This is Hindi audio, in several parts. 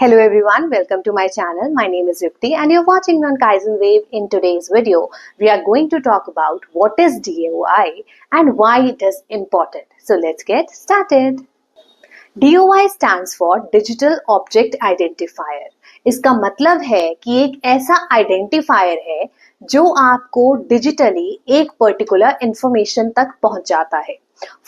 Hello everyone, welcome to my channel. My name is Yukti and you're watching on Kaizen Wave. In today's video, we are going to talk about what is DOI and why it is important. So let's get started. DOI stands for Digital Object Identifier. इसका मतलब है कि एक ऐसा आइडेंटिफायर है जो आपको डिजिटली एक पर्टिकुलर इंफॉर्मेशन तक पहुंच जाता है।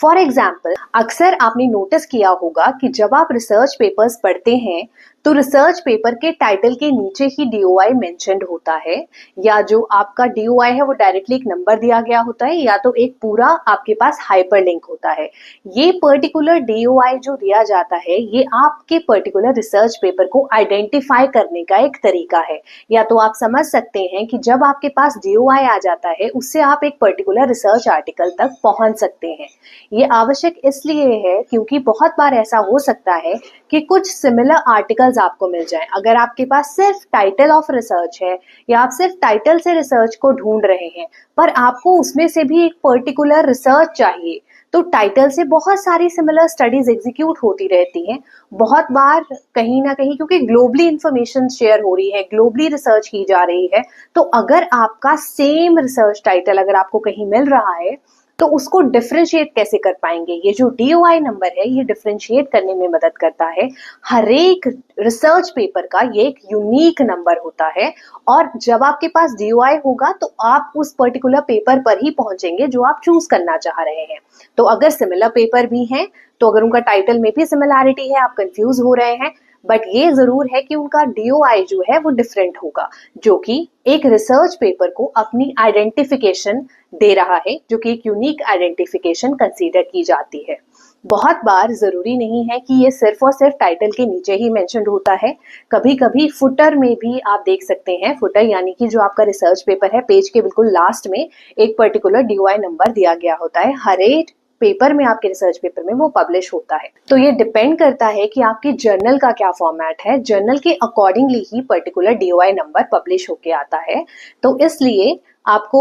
फॉर एग्जाम्पल, अक्सर आपने नोटिस किया होगा कि जब आप रिसर्च पेपर्स पढ़ते हैं तो रिसर्च पेपर के टाइटल के नीचे ही DOI मेंशन्ड होता है, या जो आपका DOI है वो डायरेक्टली एक नंबर दिया गया होता है या तो एक पूरा आपके पास हाइपरलिंक होता है। ये पर्टिकुलर DOI जो दिया जाता है ये आपके पर्टिकुलर रिसर्च पेपर को आइडेंटिफाई करने का एक तरीका है। या तो आप समझ सकते हैं कि जब आपके पास DOI आ जाता है उससे आप एक पर्टिकुलर रिसर्च आर्टिकल तक पहुंच सकते हैं। ये आवश्यक इसलिए है क्योंकि बहुत बार ऐसा हो सकता है कि कुछ सिमिलर आर्टिकल्स आपको मिल जाएं। अगर आपके पास सिर्फ टाइटल ऑफ रिसर्च है या आप सिर्फ टाइटल से रिसर्च को ढूंढ रहे हैं पर आपको उसमें से भी एक पर्टिकुलर रिसर्च चाहिए, तो टाइटल से बहुत सारी सिमिलर स्टडीज एग्जीक्यूट होती रहती हैं। बहुत बार कहीं ना कहीं क्योंकि ग्लोबली इंफॉर्मेशन शेयर हो रही है, ग्लोबली रिसर्च की जा रही है, तो अगर आपका सेम रिसर्च टाइटल अगर आपको कहीं मिल रहा है तो उसको डिफरेंशिएट कैसे कर पाएंगे। ये जो DOI नंबर है ये डिफरेंशिएट करने में मदद करता है। हर एक रिसर्च पेपर का ये एक यूनिक नंबर होता है और जब आपके पास DOI होगा तो आप उस पर्टिकुलर पेपर पर ही पहुंचेंगे जो आप चूज करना चाह रहे हैं। तो अगर सिमिलर पेपर भी हैं तो अगर उनका टाइटल में भी सिमिलैरिटी है, आप कंफ्यूज हो रहे हैं, बट ये जरूर है कि उनका DOI जो है वो डिफरेंट होगा, जो कि एक रिसर्च पेपर को अपनी आइडेंटिफिकेशन दे रहा है, जो कि एक यूनिक आइडेंटिफिकेशन कंसीडर की जाती है। बहुत बार जरूरी नहीं है कि ये सिर्फ और सिर्फ टाइटल के नीचे ही मेंशन्ड होता है, कभी कभी फुटर में भी आप देख सकते हैं। फुटर यानी कि जो आपका रिसर्च पेपर है, पेज के बिल्कुल लास्ट में एक पर्टिकुलर DOI नंबर दिया गया होता है। हर एक पेपर में, आपके रिसर्च पेपर में वो पब्लिश होता है। तो ये डिपेंड करता है कि आपके जर्नल का क्या फॉर्मेट है, जर्नल के अकॉर्डिंगली ही पर्टिकुलर DOI नंबर पब्लिश होके आता है। तो इसलिए आपको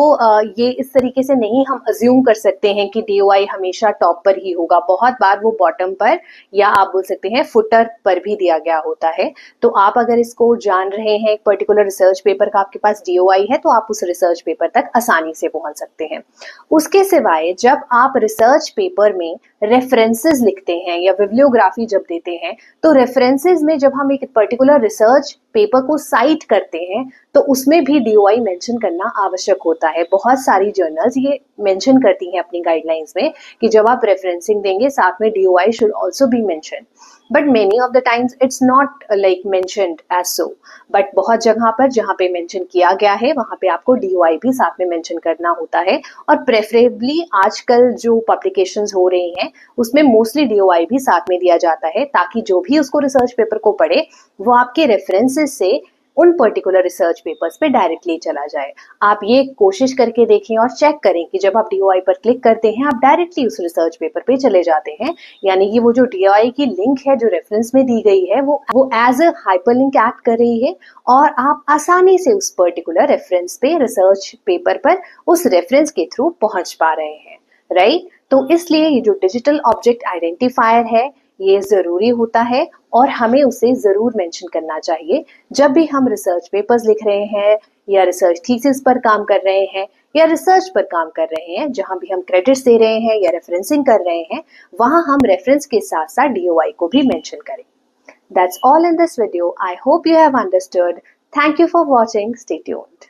ये इस तरीके से नहीं हम अज्यूम कर सकते हैं कि DOI हमेशा टॉप पर ही होगा। बहुत बार वो बॉटम पर या आप बोल सकते हैं फुटर पर भी दिया गया होता है। तो आप अगर इसको जान रहे हैं, एक पर्टिकुलर रिसर्च पेपर का आपके पास DOI है, तो आप उस रिसर्च पेपर तक आसानी से पहुंच सकते हैं। उसके सिवाय जब आप रिसर्च पेपर में रेफरेंसेस लिखते हैं या बिब्लियोग्राफी जब देते हैं, तो रेफरेंसेस में जब हम एक पर्टिकुलर रिसर्च पेपर को साइट करते हैं तो उसमें भी DOI मेंशन करना आवश्यक होता है। बहुत सारी जर्नल्स ये मेंशन करती हैं अपनी गाइडलाइंस में कि जब आप रेफरेंसिंग देंगे साथ में DOI should also be mention, but many of the times it's not like mentioned as so. बट बहुत जगह पर जहाँ पे मेंशन किया गया है वहाँ पे आपको DOI भी साथ में मेंशन करना होता है। और प्रेफरेबली आजकल जो पब्लिकेशंस हो रही हैं उसमें मोस्टली DOI भी साथ में दिया जाता है, ताकि जो भी उसको रिसर्च पेपर को पढ़े वो आपके रेफरेंसेस से उन पर्टिकुलर रिसर्च पेपर्स पे डायरेक्टली चला जाए। आप ये कोशिश करके देखें और चेक करें कि जब आप DOI पर क्लिक करते हैं आप डायरेक्टली उस रिसर्च पेपर पे चले जाते हैं, यानी कि वो जो DOI की लिंक है जो रेफरेंस में दी गई है वो एज अ हाइपरलिंक एक्ट कर रही है और आप आसानी से उस पर्टिकुलर रेफरेंस पे, रिसर्च पेपर पर उस रेफरेंस के थ्रू पहुंच पा रहे हैं, राइट। तो इसलिए ये जो डिजिटल ऑब्जेक्ट आइडेंटिफायर है ये जरूरी होता है और हमें उसे जरूर मेंशन करना चाहिए जब भी हम रिसर्च पेपर्स लिख रहे हैं या रिसर्च थीसिस पर काम कर रहे हैं या रिसर्च पर काम कर रहे हैं। जहां भी हम क्रेडिट्स दे रहे हैं या रेफरेंसिंग कर रहे हैं वहां हम रेफरेंस के साथ साथ DOI को भी मेंशन करें। That's all in this video. I hope you have understood. Thank you for watching. Stay tuned.